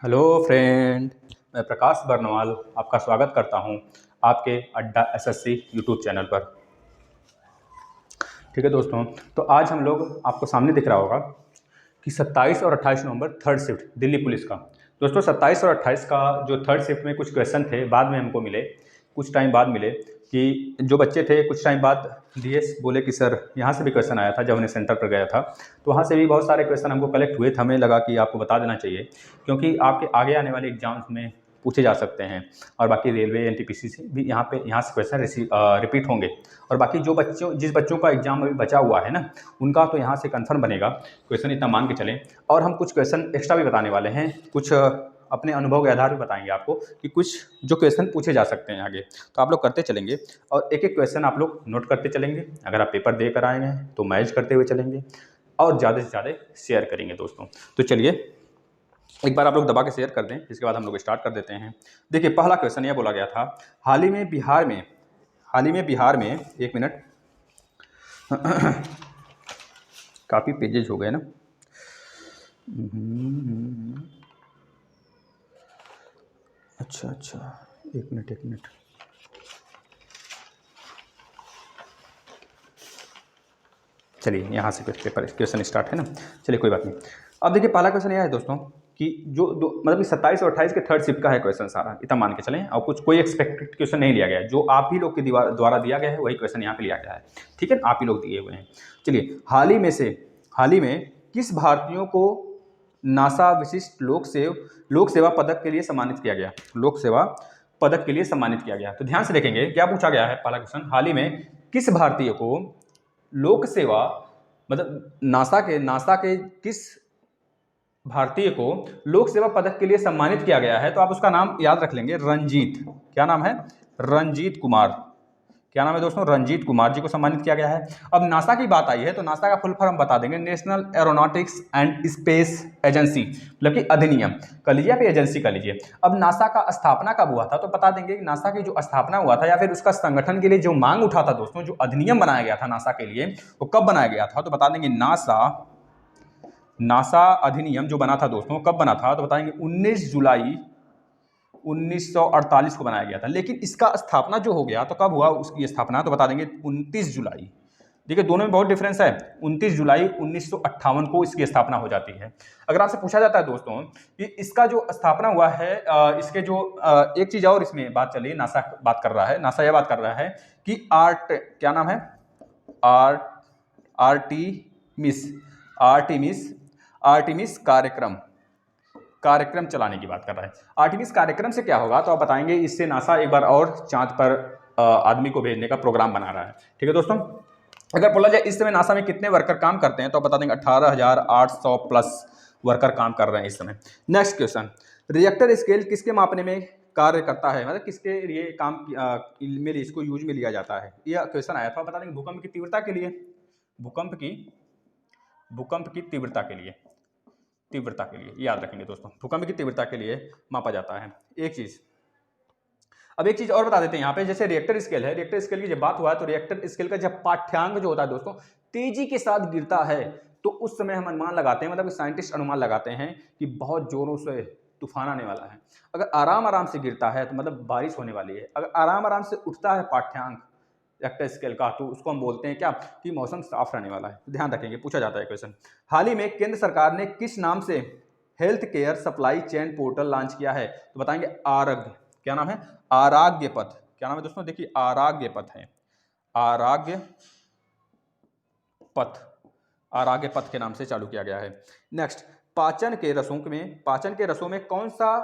Hello friend, मैं प्रकाश बर्नवाल आपका स्वागत करता हूं आपके अड्डा एसएससी यूट्यूब चैनल पर। ठीक है दोस्तों, तो आज हम लोग आपको सामने दिख रहा होगा कि 27 और 28 नवंबर थर्ड शिफ्ट दिल्ली पुलिस का। दोस्तों 27 और 28 का जो थर्ड शिफ्ट में कुछ क्वेश्चन थे, बाद में हमको मिले, कुछ टाइम बाद मिले कि जो बच्चे थे कुछ टाइम बाद डीएस बोले कि सर यहाँ से भी क्वेश्चन आया था। जब उन्हें सेंटर पर गया था तो वहाँ से भी बहुत सारे क्वेश्चन हमको कलेक्ट हुए थे। हमें लगा कि आपको बता देना चाहिए क्योंकि आपके आगे आने वाले एग्जाम्स में पूछे जा सकते हैं। और बाकी रेलवे एनटीपीसी से भी यहाँ से क्वेश्चन रिपीट होंगे। और बाकी जिस बच्चों का एग्जाम अभी बचा हुआ है ना, उनका तो यहाँ से कन्फर्म बनेगा क्वेश्चन, इतना मान के चलें। और हम कुछ क्वेश्चन एक्स्ट्रा भी बताने वाले हैं, कुछ अपने अनुभव के आधार पर बताएंगे आपको कि कुछ जो क्वेश्चन पूछे जा सकते हैं आगे, तो आप लोग करते चलेंगे और एक एक क्वेश्चन आप लोग नोट करते चलेंगे। अगर आप पेपर देकर आए हैं तो मैच करते हुए चलेंगे और ज़्यादा से ज़्यादा शेयर करेंगे दोस्तों। तो चलिए एक बार आप लोग दबा के शेयर कर दें, इसके बाद हम लोग स्टार्ट कर देते हैं। देखिए पहला क्वेश्चन यह बोला गया था, हाल ही में बिहार में एक मिनट काफ़ी पेजेज हो गए ना। अच्छा एक मिनट चलिए यहाँ से पेपर क्वेश्चन स्टार्ट है ना। चलिए कोई बात नहीं। अब देखिए पहला क्वेश्चन यह है दोस्तों कि जो मतलब कि 27 और 28 के थर्ड शिफ्ट का है क्वेश्चन सारा, इतना मान के चलें। और कोई एक्सपेक्टेड क्वेश्चन नहीं लिया गया है, जो आप ही लोग के द्वारा दिया गया है वही क्वेश्चन यहाँ पे लिया गया है। ठीक है, आप ही लोग दिए हुए हैं। चलिए हाल ही में किस भारतीयों को नासा विशिष्ट लोक सेवा पदक के लिए सम्मानित किया गया? लोक सेवा पदक के लिए सम्मानित किया गया। तो ध्यान से देखेंगे क्या पूछा गया है। पहला क्वेश्चन, हाल ही में किस भारतीय को लोक सेवा मतलब नासा के किस भारतीय को लोक सेवा पदक के लिए सम्मानित किया गया है? तो आप उसका नाम याद रख लेंगे, रंजीत। क्या नाम है? रंजीत कुमार। क्या नाम है दोस्तों? रंजीत कुमार जी को सम्मानित किया गया है। अब नासा की बात आई है तो नासा का फुल फॉर्म बता देंगे, national aeronautics and space agency, मतलब कि अधिनियम कर लीजिए आप, एजेंसी कर लीजिए। अब नासा का स्थापना कब हुआ था तो बता देंगे कि नासा की जो स्थापना हुआ था या फिर उसका संगठन के लिए जो मांग उठा था दोस्तों, जो अधिनियम बनाया गया था नासा के लिए, वो कब बनाया गया था तो बता देंगे नासा अधिनियम जो बना था दोस्तों, कब बना था तो बताएंगे 19 जुलाई 1948 को बनाया गया था। लेकिन इसका स्थापना जो हो गया तो कब हुआ उसकी स्थापना, तो बता देंगे 29 जुलाई। देखिए दोनों में बहुत डिफरेंस है। 29 जुलाई 1958 को इसकी स्थापना हो जाती है। अगर आपसे पूछा जाता है दोस्तों कि इसका जो स्थापना हुआ है, इसके जो एक चीज और इसमें बात चली, नासा बात कर रहा है, नासा यह बात कर रहा है कि क्या नाम है, आर्टिमिस कार्यक्रम चलाने की बात कर रहा है। आर्टिमिस कार्यक्रम से क्या होगा तो आप बताएंगे, इससे नासा एक बार और चांद पर आदमी को भेजने का प्रोग्राम बना रहा है। ठीक है दोस्तों, अगर बोला जाए इस समय नासा में कितने वर्कर काम करते हैं तो बता देंगे 18,800 प्लस वर्कर काम कर रहे हैं इस समय। नेक्स्ट क्वेश्चन, रिएक्टर स्केल किसके मापने में कार्य करता है, मतलब किसके लिए काम में इसको यूज में लिया जाता है? यह क्वेश्चन आया था। बता देंगे भूकंप की तीव्रता के लिए, भूकंप की तीव्रता के लिए याद रखेंगे दोस्तों, भूकंप की तीव्रता के लिए मापा जाता है। अब एक चीज और बता देते हैं यहाँ पे, जैसे रिएक्टर स्केल है, रिएक्टर स्केल की जब बात हुआ है तो रिएक्टर स्केल का जब पाठ्यांक जो होता है दोस्तों तेजी के साथ गिरता है तो उस समय हम अनुमान लगाते हैं, मतलब साइंटिस्ट अनुमान लगाते हैं कि बहुत जोरों से तूफान आने वाला है। अगर आराम आराम से गिरता है तो मतलब बारिश होने वाली है। अगर आराम आराम से उठता है पाठ्यांक रिएक्टर स्केल का तो उसको हम बोलते हैं क्या कि मौसम साफ रहने वाला है। ध्यान रखेंगे, पूछा जाता है क्वेश्चन। हाल ही में केंद्र सरकार ने किस नाम से health care supply chain portal launch किया है तो बताएंगे आरोग्य। क्या नाम है? आरोग्य पथ। क्या नाम है दोस्तों? देखिए आरोग्य पथ है, आरोग्य पथ के नाम से चालू किया गया है। नेक्स्ट, पाचन के रसों में कौन सा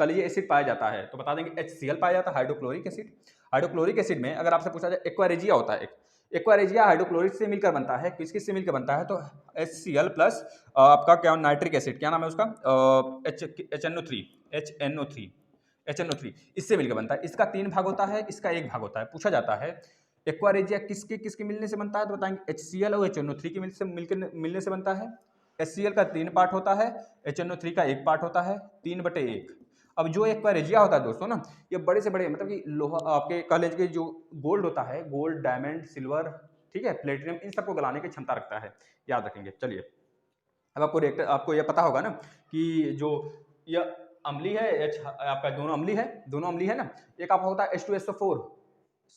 कलीय एसिड पाया जाता है तो बता देंगे HCl पाया जाता है, हाइड्रोक्लोरिक एसिड। हाइड्रोक्लोरिक एसिड में अगर आपसे पूछा जाए एक्वारेजिया होता है, एक्वारेजिया हाइड्रोक्लोरिक से मिलकर बनता है, किस से मिलकर बनता है तो HCl प्लस आपका क्या नाइट्रिक एसिड, क्या नाम है उसका, HNO3 इससे मिलकर बनता है। इसका 3 भाग होता है, इसका 1 भाग होता है। पूछा जाता है एक्वारेजिया किसके मिलने से बनता है तो बताएंगे HCl और HNO3 के मिलने से बनता है। HCl का 3 पार्ट होता है, HNO3 का 1 पार्ट होता है, 3/1। अब जो एक्वारेजिया होता है दोस्तों ना, ये बड़े से बड़े मतलब कि लोहा आपके कॉलेज के जो गोल्ड होता है, गोल्ड, डायमंड, सिल्वर, ठीक है, प्लेटिनम, इन सबको गलाने की क्षमता रखता है, याद रखेंगे। चलिए अब आपको रिएक्टर, आपको ये पता होगा ना कि जो यह अम्ली है, आपका दोनों अम्ली है ना। एक आपका होता है H2SO4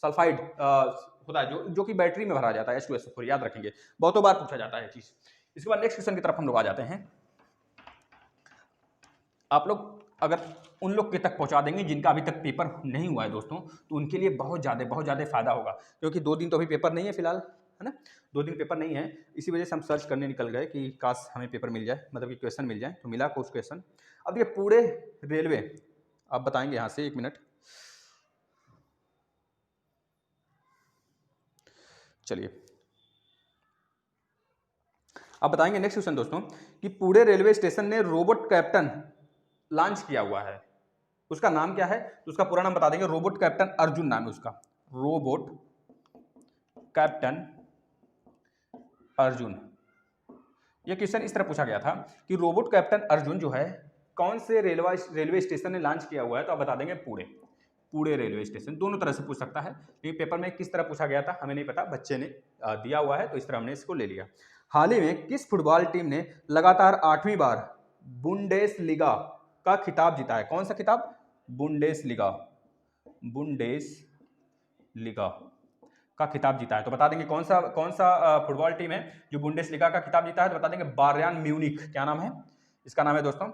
सल्फाइड होता है जो कि बैटरी में भरा जाता है, H2SO4, याद रखेंगे, बहुतों बार पूछा जाता है चीज। इसके बाद नेक्स्ट क्वेश्चन की तरफ हम लोग आ जाते हैं। आप लोग अगर उन लोग के तक पहुंचा देंगे जिनका अभी तक पेपर नहीं हुआ है दोस्तों, तो उनके लिए बहुत ज़्यादा फायदा होगा, क्योंकि 2 दिन तो अभी पेपर नहीं है फिलहाल, है ना। 2 दिन पेपर नहीं है, इसी वजह से हम सर्च करने निकल गए कि काश हमें पेपर मिल जाए, मतलब कि क्वेश्चन मिल जाए। तो मिला कुछ क्वेश्चन। अब ये पूरे रेलवे, आप बताएंगे यहाँ से, 1 मिनट, चलिए आप बताएंगे नेक्स्ट क्वेश्चन दोस्तों, कि पूरे रेलवे स्टेशन ने रोबोट कैप्टन लॉन्च किया हुआ है, उसका नाम क्या है? तो उसका पूरा नाम बता देंगे, रोबोट कैप्टन अर्जुन नाम है उसका, रोबोट कैप्टन अर्जुन। ये क्वेश्चन इस तरह पूछा गया था कि रोबोट कैप्टन अर्जुन जो है कौन से रेलवे स्टेशन ने लॉन्च किया हुआ है? तो आप बता देंगे पूरे रेलवे स्टेशन। दोनों तरह से पूछ सकता है, लेकिन पेपर में किस तरह पूछा गया था हमें नहीं पता, बच्चे ने दिया हुआ है तो इस तरह हमने इसको ले लिया। हाल ही में किस फुटबॉल टीम ने लगातार 8वीं बार बुंडेसलीगा का खिताब जीता है? कौन सा खिताब? बुंडेसलीगा का खिताब जीता है। तो बता देंगे कौन सा फुटबॉल टीम है जो बुंडेसलीगा का खिताब जीता है? तो बता देंगे बायर्न म्यूनिख। क्या नाम है इसका? नाम है दोस्तों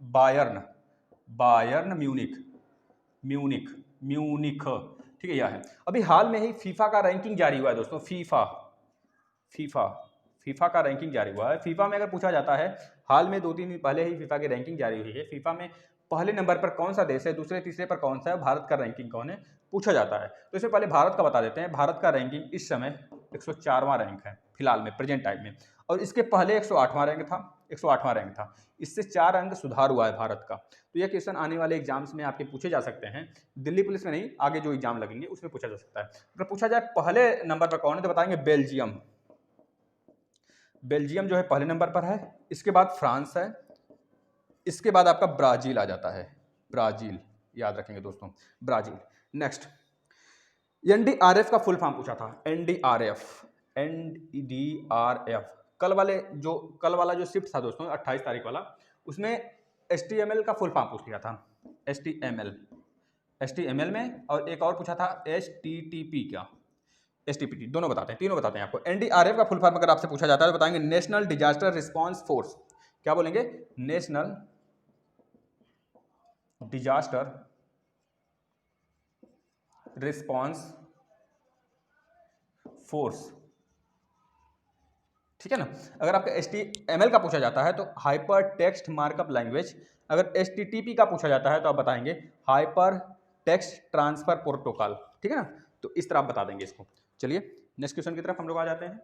बायर्न म्यूनिख, ठीक है, यह है। अभी हाल में ही फीफा का रैंकिंग जारी हुआ है दोस्तों, फीफा का रैंकिंग जारी हुआ है। फीफा में अगर पूछा जाता है, हाल में 2-3 दिन पहले ही फीफा की रैंकिंग जारी हुई है। फीफा में पहले नंबर पर कौन सा देश है, दूसरे तीसरे पर कौन सा है, भारत का रैंकिंग कौन है, पूछा जाता है। तो इससे पहले भारत का बता देते हैं। भारत का रैंकिंग इस समय 104वां रैंक है फिलहाल में, प्रेजेंट टाइम में, और इसके पहले 108वां रैंक था। इससे 4 अंक सुधार हुआ है भारत का। तो यह क्वेश्चन आने वाले एग्जाम्स में आपके पूछे जा सकते हैं, दिल्ली पुलिस में नहीं, आगे जो एग्जाम लगेंगे उसमें पूछा जा सकता है। अगर पूछा जाए पहले नंबर पर कौन है, तो बताएंगे बेल्जियम जो है पहले नंबर पर है। इसके बाद फ्रांस है, इसके बाद आपका ब्राजील आ जाता है, ब्राजील, याद रखेंगे दोस्तों, ब्राजील। नेक्स्ट, एनडीआरएफ का फुल फॉर्म पूछा था, एनडीआरएफ। कल वाला जो शिफ्ट था दोस्तों 28 तारीख वाला, उसमें एचटीएमएल का फुल फॉर्म पूछ लिया था, एचटीएमएल में, और एक और पूछा था एचटीटीपी का, एसटीपीटी, तीनों बताते हैं आपको। एनडीआरएफ का फुल फॉर्म अगर आपसे पूछा जाता है तो बताएंगे नेशनल डिजास्टर रिस्पांस फोर्स। क्या बोलेंगे? नेशनल डिजास्टर रिस्पांस फोर्स, ठीक है ना। अगर आपका HTML का पूछा जाता है तो हाइपर टेक्स्ट मार्कअप लैंग्वेज। अगर HTTP का पूछा जाता है तो आप बताएंगे हाइपर टेक्स्ट ट्रांसफर प्रोटोकॉल, ठीक है ना। तो इस तरह आप बता देंगे इसको। चलिए नेक्स्ट क्वेश्चन की तरफ हम लोग आ जाते हैं।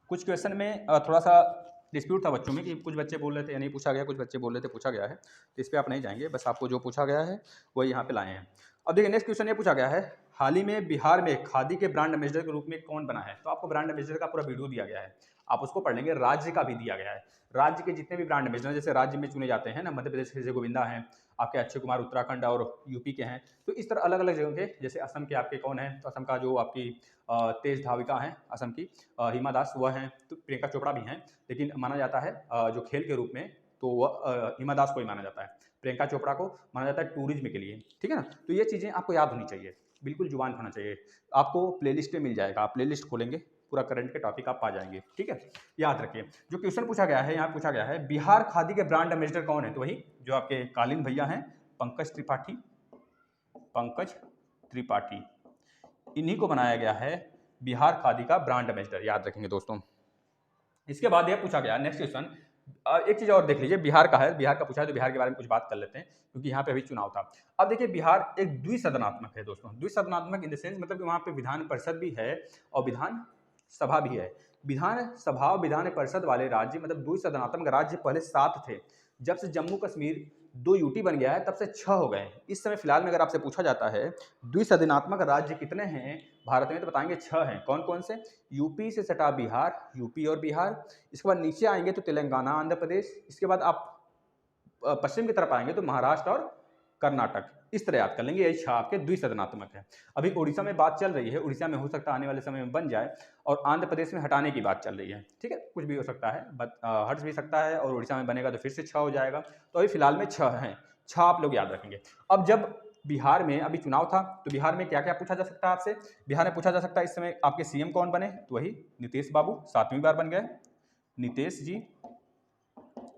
कुछ क्वेश्चन में थोड़ा सा डिस्प्यूट था बच्चों में, कि कुछ बच्चे बोल रहे थे नहीं पूछा गया, कुछ बच्चे बोल रहे थे पूछा गया है। तो इस पर आप नहीं जाएंगे, बस आपको जो पूछा गया है वही यहाँ पे लाए हैं। अब देखिए नेक्स्ट क्वेश्चन ये पूछा गया है, हाल ही में बिहार में खादी के ब्रांड एम्बेसडर के रूप में कौन बना है? तो आपको ब्रांड एम्बेसडर का पूरा वीडियो दिया गया है, आप उसको पढ़ लेंगे। राज्य का भी दिया गया है, राज्य के जितने भी ब्रांड एम्बेसडर जैसे राज्य में चुने जाते हैं ना, मध्य प्रदेश के जैसे गोविंदा हैं, आपके अक्षय कुमार उत्तराखंड और यूपी के हैं। तो इस तरह अलग अलग जगह के, जैसे असम के आपके कौन है, तो असम का जो आपकी तेज धाविका हैं असम की, हिमा दास, वह हैं। तो प्रियंका चोपड़ा भी हैं, लेकिन माना जाता है जो खेल के रूप में तो वह हिमा दास को ही माना जाता है, प्रियंका चोपड़ा को माना जाता है टूरिज्म के लिए, ठीक है ना। तो ये चीज़ें आपको याद होनी चाहिए, बिल्कुल जुबान होना चाहिए। आपको प्लेलिस्ट में मिल जाएगा, आप प्लेलिस्ट खोलेंगे पूरा करंट के टॉपिक आप पा जाएंगे, ठीक है। याद रखिए जो क्वेश्चन पूछा गया है, यहाँ पूछा गया है बिहार खादी के ब्रांड एम्बेसडर कौन है? तो वही जो आपके कालीन भैया हैं, पंकज त्रिपाठी, इन्हीं को बनाया गया है बिहार खादी का ब्रांड एम्बेसडर, याद रखेंगे दोस्तों। इसके बाद यह पूछा गया नेक्स्ट क्वेश्चन, एक चीज और देख लीजिए, बिहार का है, बिहार का पूछा है तो बिहार के बारे में कुछ बात कर लेते हैं, क्योंकि यहाँ पे अभी चुनाव था। अब देखिए बिहार एक द्विसदनात्मक है दोस्तों, द्विसदनात्मक इन द सेंस मतलब कि वहाँ पे विधान परिषद भी है और विधान सभा भी है। विधान सभा और विधान परिषद वाले राज्य, मतलब द्विसदनात्मक राज्य पहले 7 थे, जब से जम्मू कश्मीर 2 यूटी बन गया है तब से 6 हो गए। इस समय फिलहाल में अगर आपसे पूछा जाता है द्विसदनात्मक राज्य कितने हैं भारत में, तो बताएंगे 6 हैं। कौन कौन से? यूपी से सटा बिहार, यूपी और बिहार, इसके बाद नीचे आएंगे तो तेलंगाना, आंध्र प्रदेश, इसके बाद आप पश्चिम की तरफ आएंगे तो महाराष्ट्र और कर्नाटक। इस तरह याद कर लेंगे, यही छह आपके द्विसदनात्मक है। अभी उड़ीसा में बात चल रही है, उड़ीसा में हो सकता है आने वाले समय में बन जाए, और आंध्र प्रदेश में हटाने की बात चल रही है, ठीक है, कुछ भी हो सकता है, हट भी सकता है, और उड़ीसा में बनेगा तो फिर से छह हो जाएगा। तो अभी फिलहाल में छह हैं, छह आप लोग याद रखेंगे। अब जब बिहार में अभी चुनाव था, तो बिहार में क्या क्या पूछा जा सकता है आपसे? बिहार में पूछा जा सकता है इस समय आपके सीएम कौन बने, तो वही नीतीश बाबू 7वीं बार बन गए, नीतीश जी,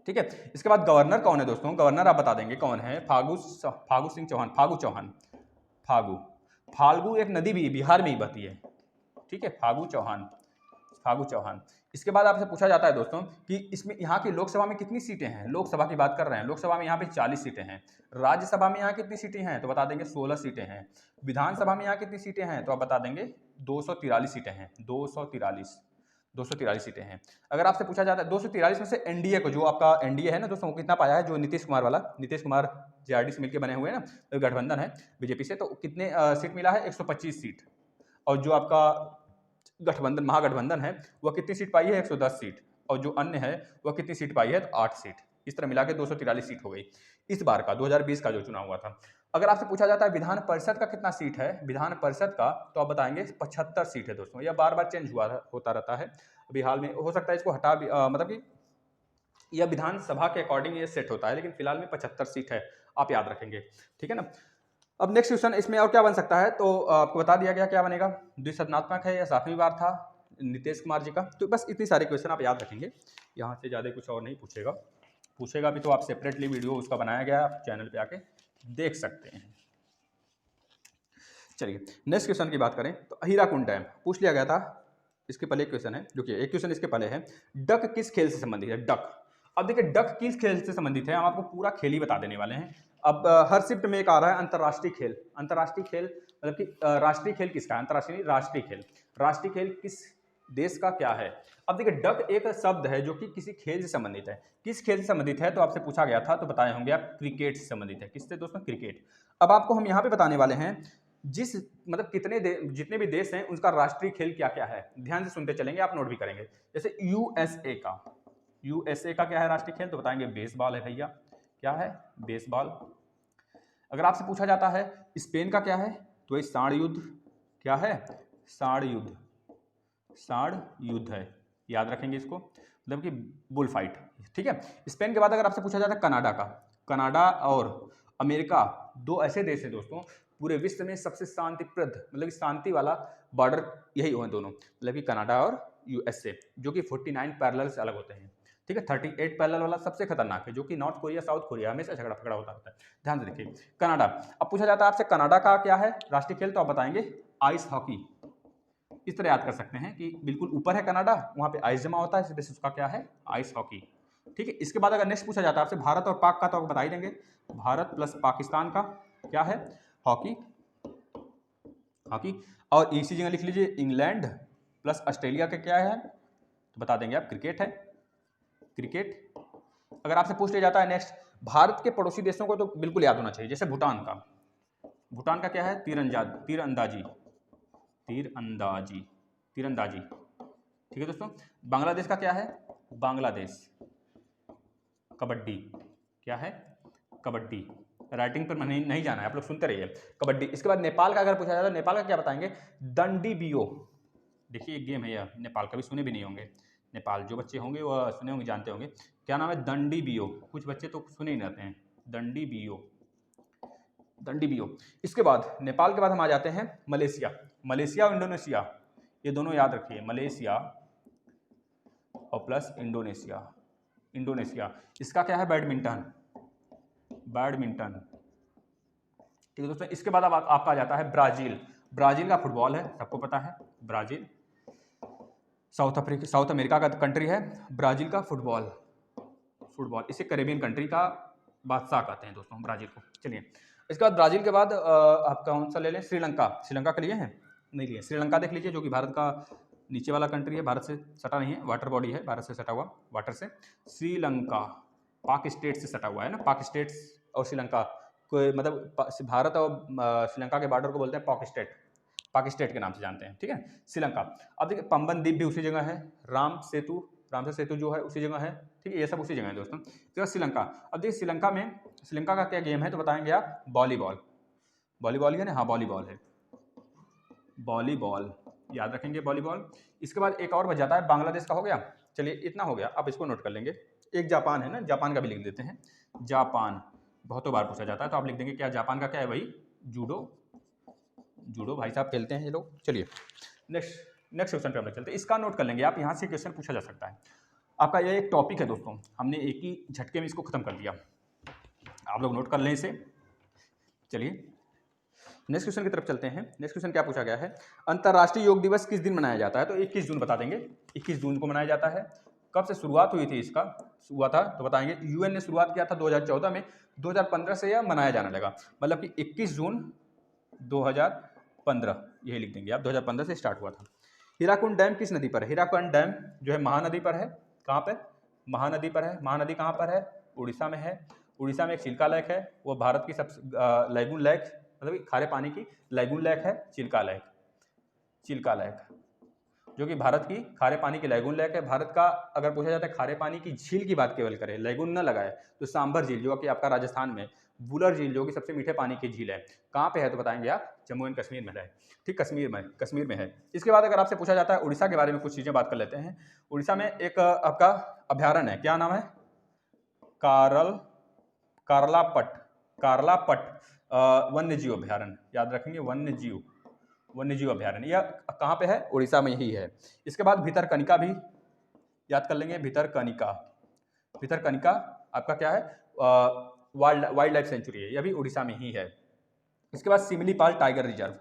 ठीक है। इसके बाद गवर्नर कौन है दोस्तों? गवर्नर आप बता देंगे कौन है? फागू सिंह चौहान, फागू चौहान, फाल्गु एक नदी भी बिहार में ही बहती है, ठीक है, फागू चौहान। इसके बाद आपसे पूछा जाता है दोस्तों कि इसमें यहाँ की लोकसभा में कितनी सीटें हैं? लोकसभा की बात कर रहे हैं, लोकसभा में यहाँ पे 40 सीटें हैं। राज्यसभा में यहाँ कितनी सीटें हैं? तो बता देंगे 16 सीटें हैं। विधानसभा में यहाँ कितनी सीटें हैं? तो आप बता देंगे 243 सीटें हैं, 243 सीटें हैं। अगर आपसे पूछा जाता है 243 में से एनडीए को, जो आपका एनडीए है ना दोस्तों, वो कितना पाया है? जो नीतीश कुमार वाला, नीतीश कुमार जेआरडी से मिलकर बने हुए हैं ना, तो गठबंधन है बीजेपी से, तो कितने सीट मिला है? 125 सीट। और जो आपका गठबंधन, महागठबंधन है, वह कितनी सीट पाई है? 110 सीट। और जो अन्य है वह कितनी सीट पाई है? तो 8 सीट। इस तरह मिला के 243 सीट हो गई इस बार का 2020 का जो चुनाव हुआ था। अगर आपसे पूछा जाता है विधान परिषद का कितना सीट है, विधान परिषद का, तो आप बताएंगे 75 सीट है दोस्तों। यह बार बार चेंज होता रहता है, अभी हाल में हो सकता है इसको हटा भी मतलब कि यह विधानसभा के अकॉर्डिंग ये सेट होता है, लेकिन फिलहाल में 75 सीट है, आप याद रखेंगे, ठीक है ना। अब नेक्स्ट क्वेश्चन, इसमें और क्या बन सकता है? तो आपको बता दिया गया क्या बनेगा, द्विसदनात्मक है या 7वीं बार था नीतीश कुमार जी का। तो बस इतनी सारे क्वेश्चन आप याद रखेंगे, यहाँ से ज़्यादा कुछ और नहीं पूछेगा भी तो आप सेपरेटली वीडियो उसका बनाया गया, आप चैनल पे आके देख सकते हैं। चलिए नेक्स्ट क्वेश्चन की बात करें तो हीराकुंड डैम पूछ लिया गया था, इसके पहले एक क्वेश्चन है, जो कि एक क्वेश्चन इसके पहले है, डक किस खेल से संबंधित है? डक, अब देखिए डक किस खेल से संबंधित है, हम आपको पूरा खेल ही बता देने वाले हैं। अब हर शिफ्ट में एक आ रहा है अंतर्राष्ट्रीय खेल, अंतर्राष्ट्रीय खेल मतलब कि राष्ट्रीय खेल किसका है? अंतर्राष्ट्रीय राष्ट्रीय खेल, राष्ट्रीय खेल किस देश का क्या है? अब देखिए डक एक शब्द है जो कि किसी खेल से संबंधित है। किस खेल से संबंधित है तो आपसे पूछा गया था, तो बताए होंगे आप क्रिकेट से संबंधित है। किससे दोस्तों? क्रिकेट। अब आपको हम यहाँ पे बताने वाले हैं जिस मतलब जितने भी देश हैं उसका राष्ट्रीय खेल क्या क्या है, ध्यान से सुनते चलेंगे, आप नोट भी करेंगे। जैसे यूएसए का क्या है राष्ट्रीय खेल? तो बताएंगे बेसबॉल है भैया, क्या है? बेसबॉल। अगर आपसे पूछा जाता है स्पेन का क्या है, तो ये सांड युद्ध, क्या है? सांड युद्ध है, याद रखेंगे इसको, मतलब कि बुल फाइट, ठीक है। स्पेन के बाद अगर आपसे पूछा जाता है कनाडा का, कनाडा और अमेरिका दो ऐसे देश हैं दोस्तों, पूरे विश्व में सबसे शांतिप्रद मतलब शांति वाला बॉर्डर यही हुए दोनों, मतलब कि कनाडा और यूएसए, जो कि 49 पैरेलल से अलग होते हैं, ठीक है। 38 पैरेलल वाला सबसे खतरनाक है, जो कि नॉर्थ कोरिया साउथ कोरिया हमेशा झगड़ा फगड़ा होता रहता है, ध्यान से देखिए। कनाडा, अब पूछा जाता है आपसे कनाडा का क्या है राष्ट्रीय खेल, तो आप बताएंगे आइस हॉकी। इस तरह याद कर सकते हैं कि बिल्कुल ऊपर है कनाडा, वहां पे आइस जमा होता है, इस वजह से उसका क्या है? आइस हॉकी, ठीक है। इसके बाद अगर नेक्स्ट पूछा जाता है आपसे भारत और पाक का, तो आप बता ही देंगे भारत प्लस पाकिस्तान का क्या है? हॉकी। और इसी जगह लिख लीजिए इंग्लैंड प्लस ऑस्ट्रेलिया का क्या है, तो बता देंगे आप क्रिकेट है, क्रिकेट। अगर आपसे पूछ लिया जाता है नेक्स्ट भारत के पड़ोसी देशों को, तो बिल्कुल याद होना चाहिए, जैसे भूटान का क्या है? तीरंदाजी, ठीक है दोस्तों। बांग्लादेश का क्या है? बांग्लादेश। कबड्डी, क्या है? कबड्डी। राइटिंग पर नहीं जाना है, आप लोग सुनते रहिए, कबड्डी। इसके बाद नेपाल का अगर पूछा जाता है, नेपाल का क्या बताएंगे? दंडी बियो। देखिए एक गेम है यह, नेपाल कभी सुने भी नहीं होंगे, नेपाल जो बच्चे होंगे वह सुने होंगे, जानते होंगे, क्या नाम है? दंडी बियो। कुछ बच्चे तो सुने ही रहते हैं, दंडी बियो। इसके बाद नेपाल के बाद हम आ जाते हैं मलेशिया और इंडोनेशिया, ये दोनों याद रखिए, मलेशिया और प्लस इंडोनेशिया। इसका क्या है? बैडमिंटन, ठीक है दोस्तों। इसके बाद अब आपका आ जाता है ब्राजील का फुटबॉल है, सबको पता है, ब्राजील। साउथ अमेरिका का कंट्री है, ब्राजील का फुटबॉल, इसे कैरेबियन कंट्री का बादशाह कहते हैं दोस्तों ब्राजील को। चलिए इसके बाद ब्राजील के बाद आप कौन सा ले लें? श्रीलंका के लिए हैं, नहीं लिए, श्रीलंका देख लीजिए, जो कि भारत का नीचे वाला कंट्री है, भारत से सटा नहीं है, वाटर बॉडी है, भारत से सटा हुआ वाटर से। श्रीलंका पाक स्टेट से सटा हुआ है ना, पाक स्टेट और श्रीलंका को मतलब भारत और श्रीलंका के बॉर्डर को बोलते हैं पाक स्टेट के नाम से जानते हैं, ठीक है, श्रीलंका। अब देखिए पंबन द्वीप भी उसी जगह है, रामसे सेतु जो है उसी जगह है, ठीक है, ये सब उसी जगह है दोस्तों। तो श्रीलंका, अब देखिए श्रीलंका का क्या गेम है, तो बताएंगे आप वॉलीबॉल, वॉलीबॉल है ना, हाँ वॉलीबॉल है, वॉलीबॉल याद रखेंगे वॉलीबॉल। इसके बाद एक और बच जाता है, बांग्लादेश का हो गया, चलिए इतना हो गया, आप इसको नोट कर लेंगे। एक जापान है ना, जापान का भी लिख देते हैं, जापान बहुतों बार पूछा जाता है, तो आप लिख देंगे क्या, जापान का क्या है भाई, जूडो, जूडो भाई साहब खेलते हैं ये लोग। चलिए नेक्स्ट क्वेश्चन पे हम लोग चलते हैं, इसका नोट कर लेंगे आप, यहाँ से क्वेश्चन पूछा जा सकता है। आपका ये एक टॉपिक है दोस्तों, हमने एक ही झटके में इसको खत्म कर दिया, आप लोग नोट कर लें इसे। चलिए नेक्स्ट क्वेश्चन की तरफ चलते हैं। नेक्स्ट क्वेश्चन क्या पूछा गया है, अंतर्राष्ट्रीय योग दिवस किस दिन मनाया जाता है, तो 21 जून बता देंगे, 21 जून को मनाया जाता है। कब से शुरुआत हुई थी इसका, हुआ था तो बताएंगे, यूएन ने शुरुआत किया था 2014 में, 2015 से यह मनाया जाने लगा, मतलब कि 21 जून 2015, यही लिख देंगे आप, 2015 से स्टार्ट हुआ था। हीराकुंड डैम किस नदी पर है, हीराकुंड डैम जो है महानदी पर है, कहाँ पर, महानदी पर है, महानदी कहाँ पर है, उड़ीसा में है। उड़ीसा में एक चिल्का लेक है, वो भारत की सबसे लैगून लेक, मतलब खारे पानी की लैगून लेक है, चिल्का लेक, चिल्का लेक जो कि भारत की खारे पानी की लैगून लेक है। भारत का अगर पूछा जाता है खारे पानी की झील की बात केवल करें, लैगून न लगाए, तो सांभर झील जो कि आपका राजस्थान में, वुलर झील जो कि सबसे मीठे पानी की झील है, कहाँ पे है तो बताएंगे आप, जम्मू एंड कश्मीर में है, ठीक, कश्मीर में है। इसके बाद अगर आपसे पूछा जाता है उड़ीसा के बारे में कुछ चीज़ें बात कर लेते हैं। उड़ीसा में एक आपका अभ्यारण्य है, क्या नाम है, कारलापट वन्य जीव अभ्यारण्य, याद रखेंगे, वन्य जीव अभ्यारण्य, यह कहाँ पे है, उड़ीसा में ही है। इसके बाद भितरकनिका भी याद कर लेंगे, भितरकनिका आपका क्या है, वाइल्ड लाइफ सेंचुरी है, यह भी उड़ीसा में ही है। इसके बाद सिमलीपाल टाइगर रिजर्व,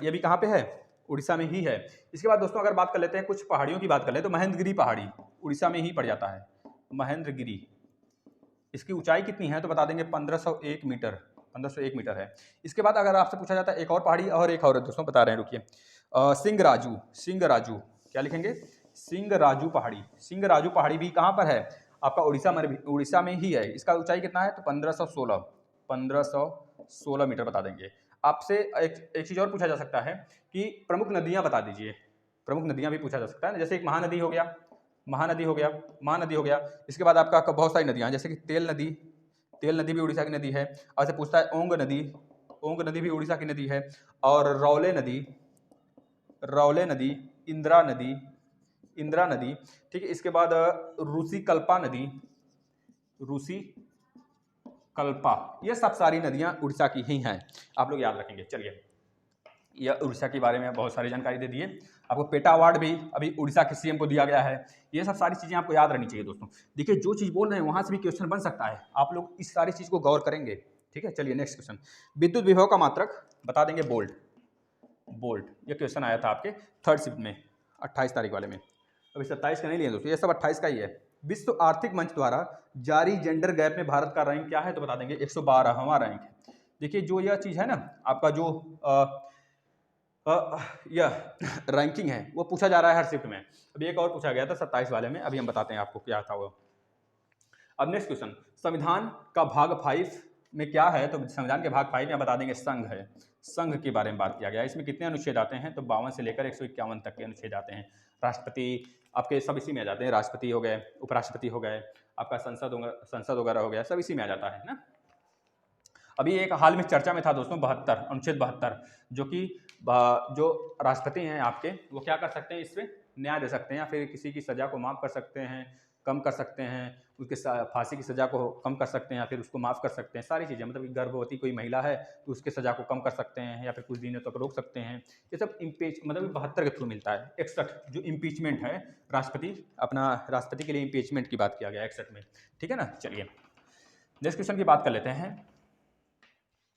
यह भी कहाँ पे है, उड़ीसा में ही है। इसके बाद दोस्तों अगर बात कर लेते हैं कुछ पहाड़ियों की बात कर लें, तो महेंद्रगिरी पहाड़ी उड़ीसा में ही पड़ जाता है, महेंद्रगिरी, इसकी ऊंचाई कितनी है तो बता देंगे 1501 मीटर है। इसके बाद अगर आपसे पूछा जाता है एक और पहाड़ी, और एक और दोस्तों बता रहे हैं, रुकिए, सिंगराजू, क्या लिखेंगे, सिंगराजू पहाड़ी भी कहाँ पर है, आपका उड़ीसा में ही है। इसका ऊंचाई कितना है तो 1516 मीटर बता देंगे। आपसे एक चीज़ और पूछा जा सकता है कि प्रमुख नदियाँ बता दीजिए, प्रमुख नदियाँ भी पूछा जा सकता है, जैसे एक महानदी हो गया। इसके बाद आपका बहुत सारी नदियाँ, जैसे कि तेल नदी भी उड़ीसा की नदी है। आपसे पूछता है ओंग नदी भी उड़ीसा की नदी है। और रौले नदी, इंदिरा नदी, ठीक है। इसके बाद रूसी कल्पा, ये सब सारी नदियाँ उड़ीसा की ही हैं, आप लोग याद रखेंगे। चलिए यह उड़ीसा के बारे में बहुत सारी जानकारी दे दिए। आपको पेटा अवार्ड भी अभी उड़ीसा के सीएम को दिया गया है। ये सब सारी चीज़ें आपको याद रहनी चाहिए दोस्तों। देखिए जो चीज़ बोल रहे हैं वहाँ से भी क्वेश्चन बन सकता है, आप लोग इस सारी चीज़ को गौर करेंगे, ठीक है। चलिए नेक्स्ट क्वेश्चन, विद्युत विभव का मात्रक बता देंगे, बोल्ट, ये क्वेश्चन आया था आपके थर्ड शिफ्ट में 28 तारीख वाले में, अभी 27 का नहीं लिए दोस्तों, ये सब 28 का ही है। विश्व आर्थिक मंच द्वारा जारी जेंडर गैप में भारत का रैंक क्या है तो बता देंगे 112वां रैंक है। देखिए जो यह चीज़ है ना आपका, जो यह रैंकिंग है वो पूछा जा रहा है हर शिफ्ट में। अभी एक और पूछा गया था 27 वाले में, अभी हम बताते हैं आपको क्या था वो। अब नेक्स्ट क्वेश्चन, संविधान का भाग 5 में क्या है तो संविधान के भाग 5 में बता देंगे संघ है, संघ के बारे में बात किया गया है। इसमें कितने अनुच्छेद आते हैं तो 52 से लेकर 151 तक के अनुच्छेद आते हैं। राष्ट्रपति आपके सब इसी में आ जाते हैं, राष्ट्रपति हो गए, उपराष्ट्रपति हो गए, आपका संसद वगैरह हो गया, सब इसी में आ जाता है ना। अभी एक हाल में चर्चा में था दोस्तों 72, अनुच्छेद 72, जो कि जो राष्ट्रपति हैं आपके, वो क्या कर सकते हैं, इसमें न्याय दे सकते हैं, या फिर किसी की सज़ा को माफ़ कर सकते हैं, कम कर सकते हैं, उसके फांसी की सज़ा को कम कर सकते हैं, या फिर उसको माफ़ कर सकते हैं, सारी चीज़ें। मतलब गर्भवती कोई महिला है तो उसके सज़ा को कम कर सकते हैं, या फिर कुछ दिनों तक रोक सकते हैं। ये सब मतलब 72 के थ्रू मिलता है। 61 जो इम्पीचमेंट है, राष्ट्रपति के लिए इम्पीचमेंट की बात किया गया 61 में, ठीक है ना। चलिए नेक्स्ट क्वेश्चन की बात कर लेते हैं।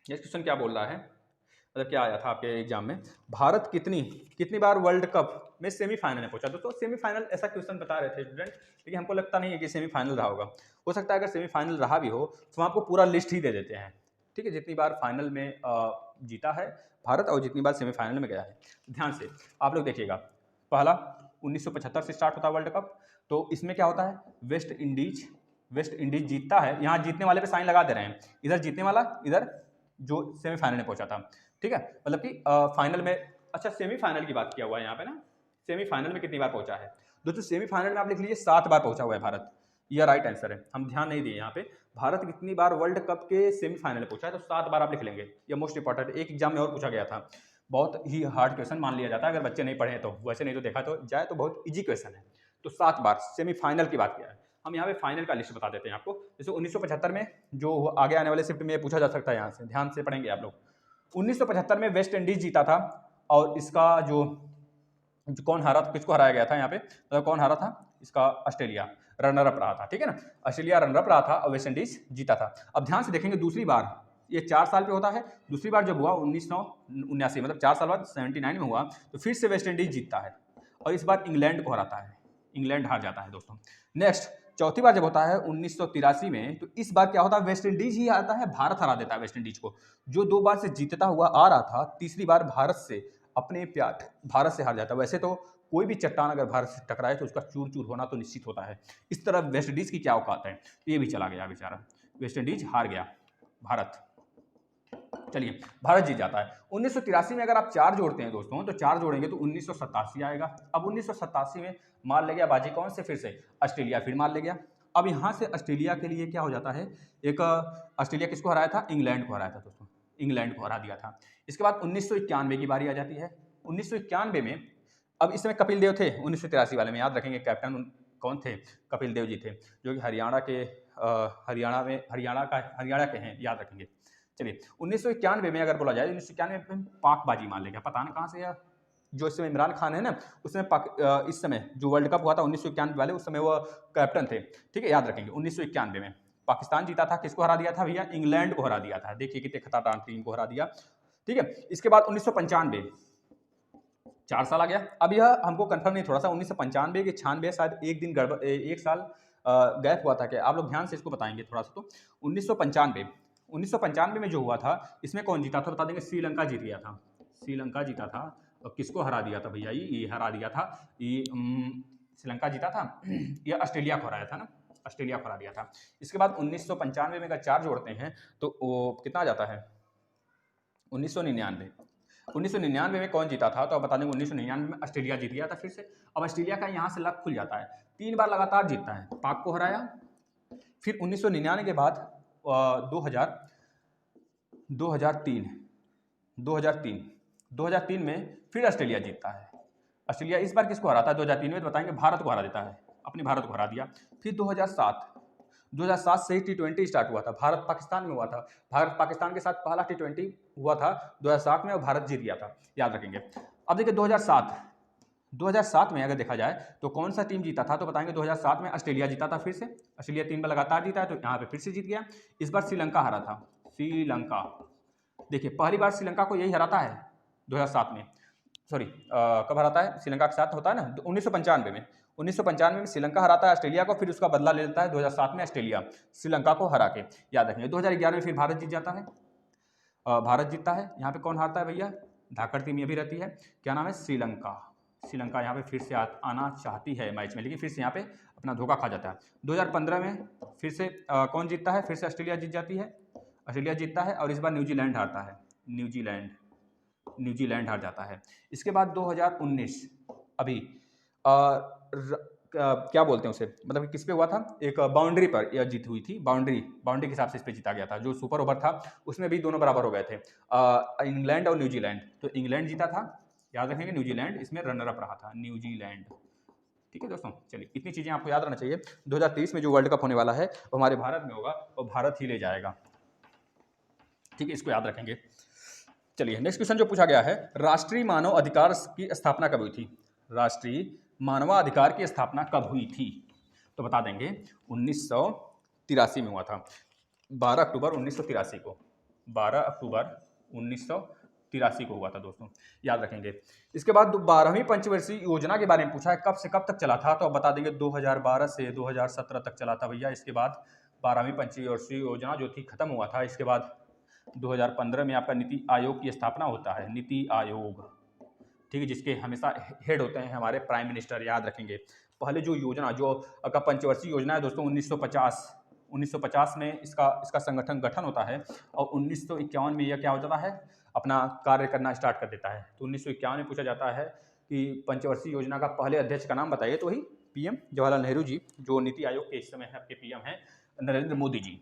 नेक्स्ट क्वेश्चन क्या बोल रहा है, मतलब क्या आया था आपके एग्जाम में, भारत कितनी बार वर्ल्ड कप में सेमीफाइनल में पहुंचा। दोस्तों सेमीफाइनल ऐसा क्वेश्चन बता रहे थे स्टूडेंट, लेकिन हमको लगता नहीं है कि सेमीफाइनल रहा होगा। हो सकता है अगर सेमीफाइनल रहा भी हो तो आपको पूरा लिस्ट ही दे देते हैं, ठीक है, जितनी बार फाइनल में जीता है भारत और जितनी बार सेमीफाइनल में गया है। ध्यान से आप लोग देखिएगा, पहला 1975 से स्टार्ट होता है वर्ल्ड कप, तो इसमें क्या होता है, वेस्ट इंडीज जीतता है। यहाँ जीतने वाले पे साइन लगा दे रहे हैं, इधर जीतने वाला, इधर जो सेमीफाइनल में पहुंचा था, ठीक है। मतलब कि फाइनल में, अच्छा सेमीफाइनल की बात किया हुआ है यहाँ पे ना, सेमीफाइनल में कितनी बार पहुंचा है दोस्तों सेमीफाइनल में आप लिख लीजिए 7 बार पहुंचा हुआ है भारत, यह राइट आंसर है। हम ध्यान नहीं दिए यहाँ पे भारत कितनी बार वर्ल्ड कप के सेमीफाइनल में पहुंचा है, तो 7 बार आप लिख लेंगे, यह मोस्ट इंपॉर्टेंट। एक एग्जाम में और पूछा गया था, बहुत ही हार्ड क्वेश्चन मान लिया जाता है अगर बच्चे नहीं पढ़े तो, वैसे नहीं तो देखा तो जाए तो बहुत इजी क्वेश्चन है। तो 7 बार सेमीफाइनल की बात किया है। हम यहाँ पे फाइनल का लिस्ट बता देते हैं आपको। जैसे 1975 में जो आगे आने वाले शिफ्ट में पूछा जा सकता है, यहाँ से ध्यान से पढ़ेंगे आप लोग। 1975 में वेस्ट इंडीज जीता था, और इसका जो कौन हारा था, किसको हराया गया था यहाँ पे, मतलब कौन हारा था, इसका ऑस्ट्रेलिया रनर अप रहा था, ठीक है ना, ऑस्ट्रेलिया रनर अप रहा था और वेस्ट इंडीज जीता था। अब ध्यान से देखेंगे दूसरी बार, ये 4 साल पे होता है, दूसरी बार जब हुआ 1979, मतलब 4 साल बाद 79 में हुआ, तो फिर से वेस्ट इंडीज जीतता है और इस बार इंग्लैंड को हराता है, इंग्लैंड हार जाता है दोस्तों। नेक्स्ट चौथी बार जब होता है 1983 में, तो इस बार क्या होता है, वेस्ट इंडीज ही आता है, भारत हरा देता है वेस्ट इंडीज को, जो 2 बार से जीतता हुआ आ रहा था, तीसरी बार भारत से अपने प्यार भारत से हार जाता है। वैसे तो कोई भी चट्टान अगर भारत से टकराए तो उसका चूर चूर होना तो निश्चित होता है। इस तरह वेस्ट इंडीज की क्या औकात है, ये भी चला गया बेचारा, वेस्ट इंडीज हार गया, भारत, चलिए भारत जीत जाता है। 1983 में अगर आप 4 जोड़ते हैं दोस्तों, तो 4 जोड़ेंगे तो 1987 आएगा। अब 1987 में मार ले गया बाजी कौन से, फिर से ऑस्ट्रेलिया, फिर मार ले गया। अब यहाँ से ऑस्ट्रेलिया के लिए क्या हो जाता है, एक ऑस्ट्रेलिया किसको हराया था, इंग्लैंड को हराया था दोस्तों, इंग्लैंड को हरा दिया था। इसके बाद 1991 की बारी आ जाती है। 1991 में, अब इसमें कपिल देव थे 1983 वाले में, याद रखेंगे कैप्टन कौन थे, कपिल देव जी थे, जो कि हरियाणा के हैं, याद रखेंगे। चलिए 1991 में अगर बोला जाए, 1991 में पाकबाजी मान लेगा, पता ना कहाँ से यार, जो इस समय इमरान खान है ना, उसमें इस समय जो वर्ल्ड कप हुआ था 1991 वाले, उस समय वो कैप्टन थे, ठीक है, याद रखेंगे। 1991 में पाकिस्तान जीता था, किसको हरा दिया था भैया, इंग्लैंड को हरा दिया था, देखिए कितने खतरनाक टीम को हरा दिया, ठीक है। इसके बाद 1995, 4 साल आ गया। अब यह हमको कंफर्म नहीं थोड़ा सा, 1995 के 96 शायद एक दिन गड़बड़, एक साल गैप हुआ था क्या, आप लोग ध्यान से इसको बताएंगे थोड़ा सा। तो 1995 में जो हुआ था, इसमें कौन जीता था बता देंगे, श्रीलंका जीत गया था, श्रीलंका जीता था। और किसको हरा दिया था भैया, ये हरा दिया था, ये श्रीलंका जीता था, ये ऑस्ट्रेलिया को हराया था ना, ऑस्ट्रेलिया को हरा दिया था। इसके बाद 1995 में अगर 4 जोड़ते हैं तो वो कितना आ जाता है, 1999 में कौन जीता था, तो आप बता देंगे 1999 में ऑस्ट्रेलिया जीत गया था फिर से। अब ऑस्ट्रेलिया का यहाँ से लक खुल जाता है, 3 बार लगातार जीतता है, पाक को हराया, फिर 1999 के बाद 2003 में फिर ऑस्ट्रेलिया जीतता है। ऑस्ट्रेलिया इस बार किसको हराता है 2003 में, तो बताएंगे भारत को हरा देता है, अपने भारत को हरा दिया। फिर 2007 से ही T20 स्टार्ट हुआ था, भारत पाकिस्तान में हुआ था, भारत पाकिस्तान के साथ पहला T20 हुआ था 2007 में, और भारत जीत गया था, याद रखेंगे। अब देखिए 2007 में अगर देखा जाए तो कौन सा टीम जीता था, तो बताएंगे 2007 में ऑस्ट्रेलिया जीता था फिर से, ऑस्ट्रेलिया 3 बार लगातार जीता है, तो यहाँ पे फिर से जीत गया। इस बार श्रीलंका हरा था, श्रीलंका, देखिए पहली बार श्रीलंका को यही हराता है 2007 में, सॉरी कब हराता है, श्रीलंका के साथ होता है ना 1995 में श्रीलंका हराता है ऑस्ट्रेलिया को, फिर उसका बदला ले लेता है 2007 में ऑस्ट्रेलिया श्रीलंका को हरा के, याद रखेंगे। 2011 में फिर भारत जीत जाता है, भारत जीतता है। यहाँ पे कौन हारता है भैया, धाकड़ टीम ये भी रहती है, क्या नाम है, श्रीलंका यहाँ पे फिर से आना चाहती है मैच में, लेकिन फिर से यहाँ पे अपना धोखा खा जाता है। 2015 में फिर से कौन जीतता है, फिर से ऑस्ट्रेलिया जीत जाती है, ऑस्ट्रेलिया जीतता है, और इस बार न्यूजीलैंड हारता है, न्यूजीलैंड हार जाता है। इसके बाद 2019 अभी क्या बोलते हैं उसे, मतलब किस पे हुआ था, एक बाउंड्री पर यह जीत हुई थी, बाउंड्री के हिसाब से इस पे जीता गया था, जो सुपर ओवर था उसमें भी दोनों बराबर हो गए थे, इंग्लैंड और न्यूजीलैंड, तो इंग्लैंड जीता था, याद रखेंगे, न्यूजीलैंड इसमें रनर अप रहा था, न्यूजीलैंड, ठीक है दोस्तों। चलिए इतनी चीज़ें आपको याद रहना चाहिए। 2023 में जो वर्ल्ड कप होने वाला है वो हमारे भारत में होगा और भारत ही ले जाएगा, ठीक है, इसको याद रखेंगे। चलिए नेक्स्ट क्वेश्चन जो पूछा गया है, राष्ट्रीय मानव अधिकार की स्थापना कब हुई थी, राष्ट्रीय मानवाधिकार की स्थापना कब हुई थी, तो बता देंगे 1983 में हुआ था, 12 अक्टूबर 1983 को, 12 अक्टूबर 1983 को हुआ था दोस्तों, याद रखेंगे। इसके बाद 12वीं पंचवर्षीय योजना के बारे में पूछा है, कब से कब तक चला था, तो अब बता देंगे 2012 से 2017 तक चला था भैया। इसके बाद 12वीं पंचवर्षीय योजना जो थी खत्म हुआ था। इसके बाद 2015 में आपका नीति आयोग की स्थापना होता है, नीति आयोग, ठीक है, जिसके हमेशा हेड होते हैं हमारे प्राइम मिनिस्टर, याद रखेंगे। पहले जो योजना जो आपका पंचवर्षीय योजना है दोस्तों 1950 में इसका संगठन गठन होता है, और 1951 में यह क्या हो जाता है, अपना कार्य करना स्टार्ट कर देता है। तो 1951 में पूछा जाता है कि पंचवर्षीय योजना का पहले अध्यक्ष का नाम बताइए, तो वही पीएम जवाहरलाल नेहरू जी, जो नीति आयोग के इस समय आपके पीएम हैं नरेंद्र मोदी जी,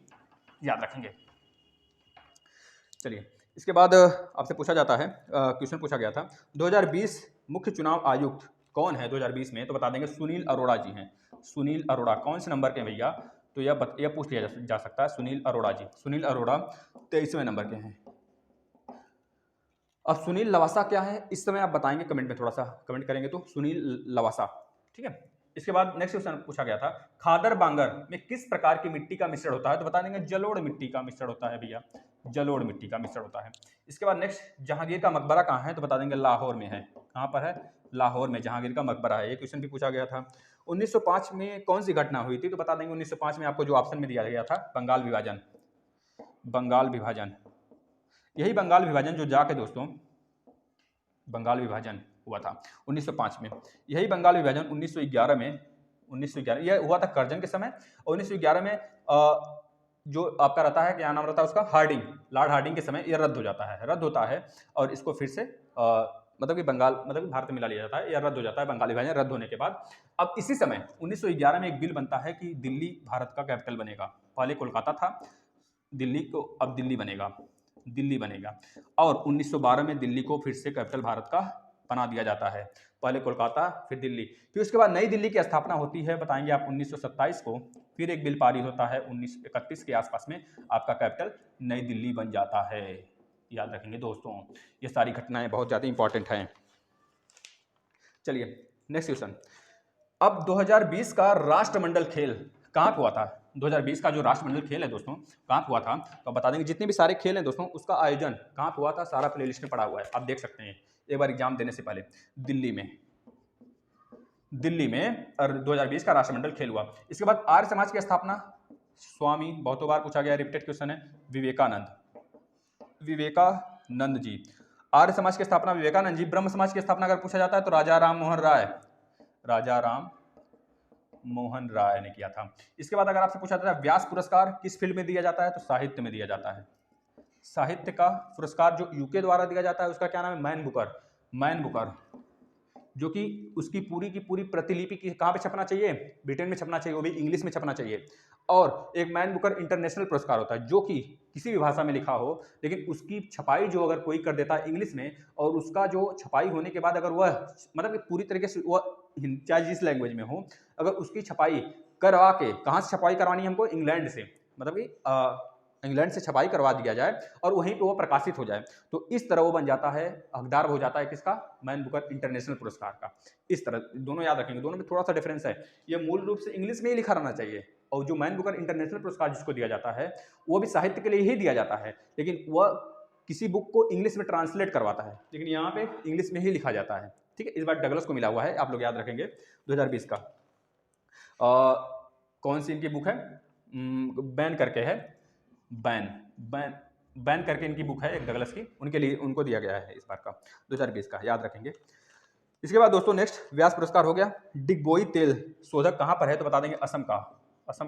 याद रखेंगे। चलिए, इसके बाद आपसे पूछा जाता है, क्वेश्चन पूछा गया था 2020 मुख्य चुनाव आयुक्त कौन है 2020 में, तो बता देंगे सुनील अरोड़ा जी हैं। सुनील अरोड़ा कौन से नंबर के हैं भैया, तो यह पूछ लिया जा सकता है, सुनील अरोड़ा जी। सुनील अरोड़ा 23वें नंबर के हैं। अब सुनील लवासा क्या है इस समय आप बताएंगे कमेंट में, थोड़ा सा कमेंट करेंगे तो सुनील लवासा, ठीक है। इसके बाद नेक्स्ट क्वेश्चन पूछा गया था खादर बांगर में किस प्रकार की मिट्टी का मिश्रण होता है, तो बता देंगे जलोढ़ मिट्टी का मिश्रण होता है भैया, जलोढ़ मिट्टी का मिश्रण होता है। इसके बाद नेक्स्ट जहांगीर का मकबरा कहाँ है, तो बता देंगे लाहौर में है। कहाँ पर है, लाहौर में जहांगीर का मकबरा है। ये क्वेश्चन भी पूछा गया था। 1905 में कौन सी घटना हुई थी, तो बता देंगे 1905 में आपको जो ऑप्शन में दिया गया था बंगाल विभाजन, बंगाल विभाजन, यही बंगाल विभाजन जो जाके दोस्तों बंगाल विभाजन हुआ था 1905 में। यही बंगाल विभाजन 1911 यह हुआ था कर्जन के समय, और 1911 में जो आपका रहता है, क्या नाम रहता है उसका, हार्डिंग, लॉर्ड हार्डिंग के समय यह रद्द होता है और इसको फिर से मतलब कि भारत में मिला लिया जाता है, यह रद्द हो जाता है बंगाल विभाजन रद्द होने के बाद। अब इसी समय 1911 में एक बिल बनता है कि दिल्ली भारत का कैपिटल बनेगा। पहले कोलकाता था, दिल्ली को अब दिल्ली बनेगा और 1912 में दिल्ली को फिर से कैपिटल भारत का बना दिया जाता है। पहले कोलकाता फिर दिल्ली, फिर उसके बाद नई दिल्ली की स्थापना होती है, बताएंगे आप 1927 को। फिर एक बिल पारित होता है 1931 के आसपास में, आपका कैपिटल नई दिल्ली बन जाता है। याद रखेंगे दोस्तों, ये सारी घटनाएं बहुत ज़्यादा इंपॉर्टेंट हैं। चलिए नेक्स्ट क्वेश्चन। अब 2020 का राष्ट्रमंडल खेल कहाँ पे हुआ था, 2020 का जो राष्ट्रमंडल खेल है दोस्तों कहाँ पे हुआ था, तो बता देंगे जितने भी सारे खेल हैं दोस्तों उसका आयोजन कहाँ पे हुआ था, सारा प्लेलिस्ट में पड़ा हुआ है, आप देख सकते हैं एक बार एग्जाम देने से पहले। दिल्ली में 2020 का राष्ट्रमंडल खेल हुआ। इसके बाद आर्य समाज की स्थापना स्वामी, बहुतों बार पूछा गया, रिपीटेड क्वेश्चन है, विवेकानंद जी। आर्य समाज की स्थापना विवेकानंद जी। ब्रह्म समाज की स्थापना अगर पूछा जाता है तो राजा राम मोहन राय ने किया था। इसके बाद अगर आपसे पूछा जाता है व्यास पुरस्कार किस फील्ड में दिया जाता है, तो साहित्य में दिया जाता है। साहित्य का पुरस्कार जो यूके द्वारा दिया जाता है उसका क्या नाम है, मैन बुकर, जो कि उसकी पूरी की पूरी प्रतिलिपि कहाँ पे छपना चाहिए, ब्रिटेन में छपना चाहिए, वो भी इंग्लिश में छपना चाहिए। और एक मैन बुकर इंटरनेशनल पुरस्कार होता है जो कि किसी भी भाषा में लिखा हो, लेकिन उसकी छपाई जो अगर कोई कर देता है इंग्लिश में, और उसका जो छपाई होने के बाद अगर वह मतलब कि पूरी तरीके से वह चाहे जिस लैंग्वेज में हो, अगर उसकी छपाई करवा के, कहाँ से छपाई करवानी है हमको, इंग्लैंड से, मतलब कि इंग्लैंड से छपाई करवा दिया जाए और वहीं पे वो प्रकाशित हो जाए, तो इस तरह वो बन जाता है, हकदार हो जाता है किसका, मैन बुकर इंटरनेशनल पुरस्कार का। इस तरह दोनों याद रखेंगे, दोनों में थोड़ा सा डिफरेंस है। ये मूल रूप से इंग्लिश में ही लिखा रहना चाहिए, और जो मैन बुकर इंटरनेशनल पुरस्कार जिसको दिया जाता है वो भी साहित्य के लिए ही दिया जाता है, लेकिन वह किसी बुक को इंग्लिश में ट्रांसलेट करवाता है, लेकिन यहाँ पे इंग्लिश में ही लिखा जाता है। ठीक है, इस बार डगलस को मिला हुआ है, आप लोग याद रखेंगे 2020 का। कौन सी इनकी बुक है, बैन करके है, बैन करके इनकी बुक है एक डगलस की, उनके लिए उनको दिया गया है इस बार का 2020 का, याद रखेंगे। इसके बाद दोस्तों नेक्स्ट व्यास पुरस्कार हो गया। डिगबोई तेल शोधक कहाँ पर है, तो बता देंगे असम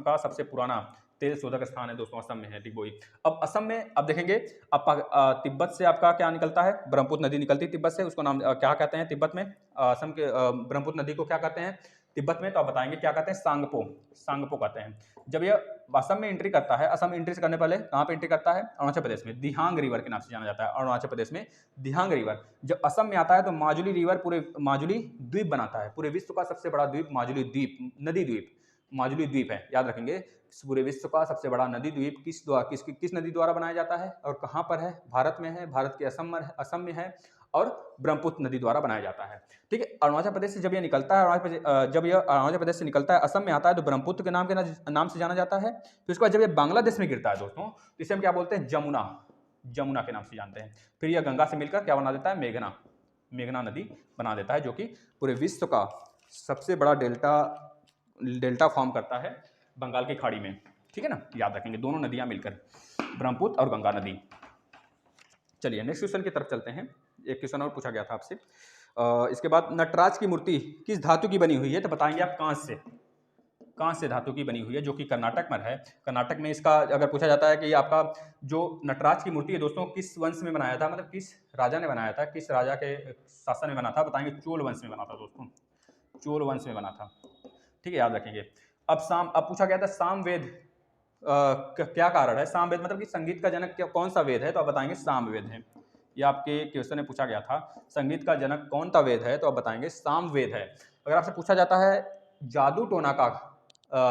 का सबसे पुराना तेल शोधक स्थान है दोस्तों, असम में है डिगबोई। अब असम में अब देखेंगे, अब तिब्बत से आपका क्या निकलता है, ब्रह्मपुत्र नदी निकलती है तिब्बत से, उसको नाम क्या कहते हैं तिब्बत में, असम के ब्रह्मपुत्र नदी को क्या कहते हैं तिब्बत में, तो आप बताएंगे क्या कहते हैं, सांगपो कहते हैं। जब यह असम में एंट्री करता है, असम एंट्री से करने पहले कहाँ पे एंट्री करता है, अरुणाचल प्रदेश में, दिहांग रिवर के नाम से जाना जाता है, अरुणाचल प्रदेश में दिहांग रिवर। जब असम में आता है तो माजुली रिवर पूरे माजुली द्वीप बनाता है, पूरे विश्व का सबसे बड़ा द्वीप माजुली द्वीप, नदी द्वीप माजुली द्वीप है, याद रखेंगे। पूरे विश्व का सबसे बड़ा नदी द्वीप किस नदी द्वारा बनाया जाता है और कहाँ पर है, भारत में है, भारत के असम में है, और ब्रह्मपुत्र नदी द्वारा बनाया जाता है। ठीक है, अरुणाचल प्रदेश से जब यह निकलता है, जब यह अरुणाचल प्रदेश से निकलता है असम में आता है तो ब्रह्मपुत्र के नाम से जाना जाता है। फिर उसके बाद जब यह बांग्लादेश में गिरता है दोस्तों, तो इसे हम क्या बोलते हैं, जमुना के नाम से जानते हैं। फिर यह गंगा से मिलकर क्या बना देता है, मेघना नदी बना देता है, जो कि पूरे विश्व का सबसे बड़ा डेल्टा फॉर्म करता है बंगाल की खाड़ी में। ठीक है ना, याद रखेंगे दोनों नदियां मिलकर, ब्रह्मपुत्र और गंगा नदी। चलिए नेक्स्ट क्वेश्चन की तरफ चलते हैं। एक क्वेश्चन और पूछा गया था आपसे। इसके बाद नटराज की मूर्ति किस धातु की बनी हुई है, तो बताएंगे आप कांस्य धातु की बनी हुई है, जो कि कर्नाटक में है। कर्नाटक में इसका अगर पूछा जाता है कि आपका जो नटराज की मूर्ति है दोस्तों किस वंश में बनाया था, मतलब किस राजा ने बनाया था, किस राजा के शासन में बना था, बताएंगे चोल वंश में बना था दोस्तों, चोल वंश में बना था। ठीक है, याद रखेंगे। अब पूछा गया था सामवेद क्या कारण है। सामवेद मतलब कि संगीत का जनक कौन सा वेद है, तो आप बताएंगे सामवेद है। ये आपके क्वेश्चन में पूछा गया था, संगीत का जनक कौन सा वेद है, तो आप बताएंगे सामवेद है। अगर आपसे पूछा जाता है जादू टोना का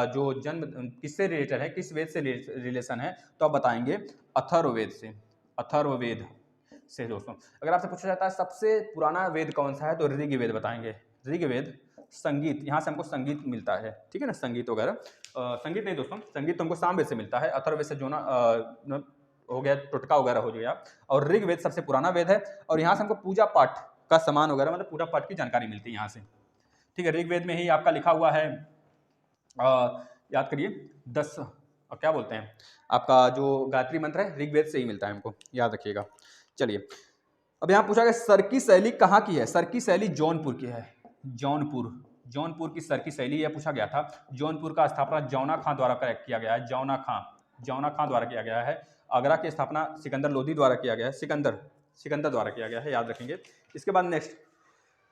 जो जन्म किससे रिलेटेड है, किस वेद से रिलेशन है, तो आप बताएंगे अथर्ववेद से, अथर्ववेद से दोस्तों। अगर आपसे पूछा जाता है सबसे पुराना वेद कौन सा है, तो ऋग्वेद बताएंगे, ऋग्वेद। संगीत, यहाँ से हमको संगीत मिलता है, ठीक है ना, संगीत वगैरह। संगीत नहीं दोस्तों, संगीत तो हमको सामवेद से मिलता है, अथर्ववेद से जो ना हो गया टोटका वगैरह हो गया, और ऋग्वेद सबसे पुराना वेद है। और यहाँ से हमको पूजा पाठ का सामान वगैरह मतलब पूजा पाठ की जानकारी मिलती है यहाँ से। ठीक है, ऋग्वेद में ही आपका लिखा हुआ है, याद करिए 10 क्या बोलते हैं आपका जो गायत्री मंत्र है, ऋग्वेद से ही मिलता है हमको, याद रखिएगा। चलिए, अब यहाँ पूछा गया सर की शैली कहाँ की है। सर की शैली जौनपुर की है, जौनपुर, जौनपुर की सर की शैली यह पूछा गया था। जौनपुर का स्थापना जौना खां द्वारा किया गया है, जौना खां, जौना खां द्वारा किया गया है। आगरा की स्थापना सिकंदर लोधी द्वारा किया गया है, सिकंदर द्वारा किया गया है, याद रखेंगे। इसके बाद नेक्स्ट,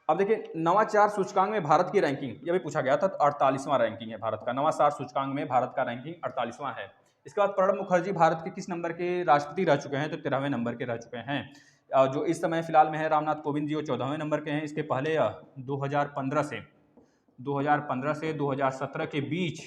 अब देखिए नवाचार सूचकांक में भारत की रैंकिंग, यह भी पूछा गया था, तो 48वां रैंकिंग है भारत का। नवाचार सूचकांक में भारत का रैंकिंग 48वां है। इसके बाद प्रणब मुखर्जी भारत के किस नंबर के राष्ट्रपति रह चुके हैं, तो 13वें नंबर के रह चुके हैं। जो इस समय फिलहाल में है रामनाथ कोविंद जी, वो 14वें नंबर के हैं। इसके पहले 2015 से 2017 के बीच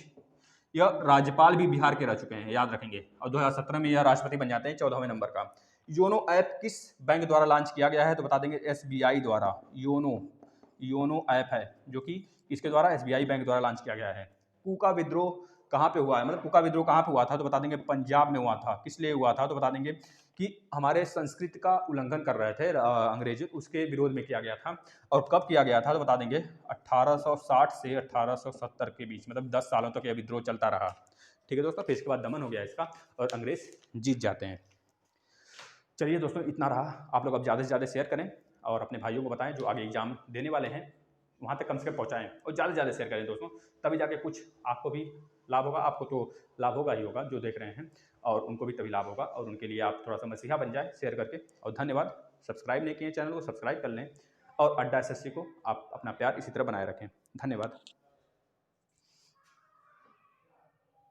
यह राज्यपाल भी बिहार के रह चुके हैं, याद रखेंगे। और 2017 में यह राष्ट्रपति बन जाते हैं, 14वें नंबर का। योनो ऐप किस बैंक द्वारा लॉन्च किया गया है, तो बता देंगे SBI द्वारा। योनो ऐप है जो कि इसके द्वारा SBI बैंक द्वारा लॉन्च किया गया है। कूका विद्रोह कहाँ पे हुआ है, मतलब कूका विद्रोह कहाँ पे हुआ था, तो बता देंगे पंजाब में हुआ था। किस लिए हुआ था, तो बता देंगे कि हमारे संस्कृति का उल्लंघन कर रहे थे अंग्रेज, उसके विरोध में किया गया था। और कब किया गया था, तो बता देंगे 1860 से 1870 के बीच, मतलब 10 सालों तक यह विद्रोह चलता रहा। ठीक है दोस्तों, फिर इसके बाद दमन हो गया इसका और अंग्रेज जीत जाते हैं। चलिए दोस्तों, इतना रहा। आप लोग अब ज़्यादा से ज़्यादा शेयर करें और अपने भाइयों को बताएं जो आगे एग्जाम देने वाले हैं, वहाँ तक कम से कम पहुँचाएं और ज़्यादा से ज़्यादा शेयर करें दोस्तों, तभी जाके कुछ आपको भी लाभ होगा। आपको तो लाभ होगा ही होगा जो देख रहे हैं, और उनको भी तभी लाभ होगा, और उनके लिए आप थोड़ा सा मसीहा बन जाए शेयर करके। और धन्यवाद। सब्सक्राइब नहीं किए चैनल को सब्सक्राइब कर लें, और अड्डा SSC को आप अपना प्यार इसी तरह बनाए रखें। धन्यवाद।